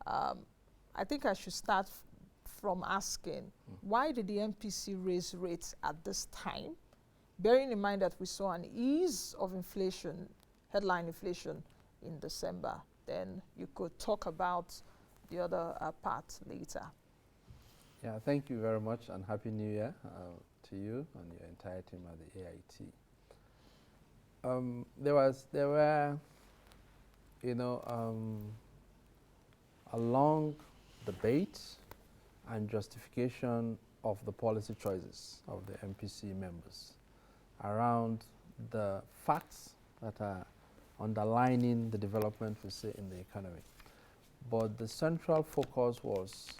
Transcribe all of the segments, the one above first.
I think I should start from asking, why did the MPC raise rates at this time? Bearing in mind that we saw an ease of inflation, headline inflation in December, then you could talk about the other part later. Yeah, thank you very much, and Happy New Year to you and your entire team at the AIT. There were, a long debate and justification of the policy choices of the MPC members around the facts that are underlining the development we see in the economy. But the central focus was,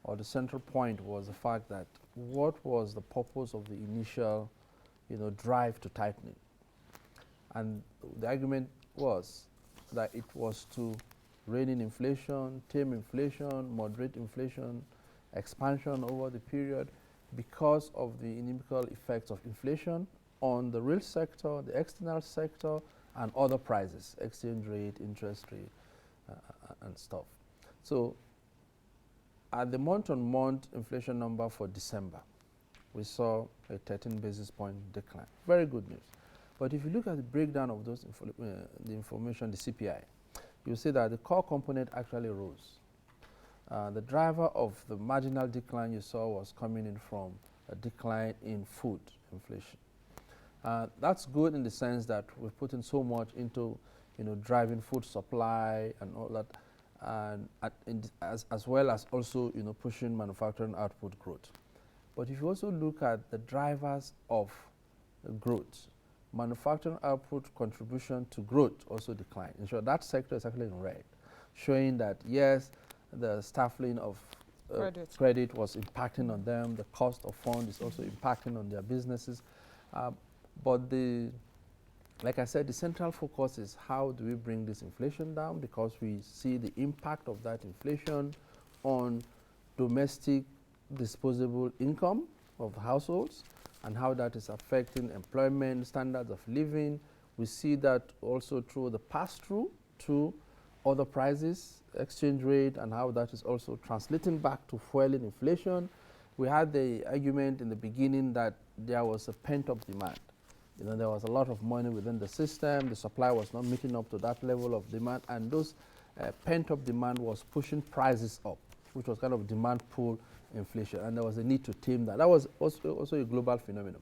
or the central point was the fact that what was the purpose of the initial, drive to tightening? And the argument was that it was to rein in inflation, tame inflation, moderate inflation, expansion over the period because of the inimical effects of inflation on the real sector, the external sector, and other prices, exchange rate, interest rate, and stuff. So at the month-on-month inflation number for December, we saw a 13 basis point decline. Very good news. But if you look at the breakdown of those the information, the CPI, you'll see that the core component actually rose. The driver of the marginal decline you saw was coming in from a decline in food inflation. That's good in the sense that we've put in so much into, driving food supply and all that, and as well as also, pushing manufacturing output growth. But if you also look at the drivers of growth, manufacturing output contribution to growth also declined. In short, that sector is actually in red, showing that yes, the stifling of credit was impacting on them. The cost of funds is also impacting on their businesses. But like I said, the central focus is how do we bring this inflation down, because we see the impact of that inflation on domestic disposable income of households and how that is affecting employment, standards of living. We see that also through the pass-through to other prices, exchange rate, and how that is also translating back to fueling inflation. We had the argument in the beginning that there was a pent-up demand. There was a lot of money within the system, the supply was not meeting up to that level of demand, and those pent-up demand was pushing prices up, which was kind of demand pull inflation, and there was a need to tame that. That was also a global phenomenon.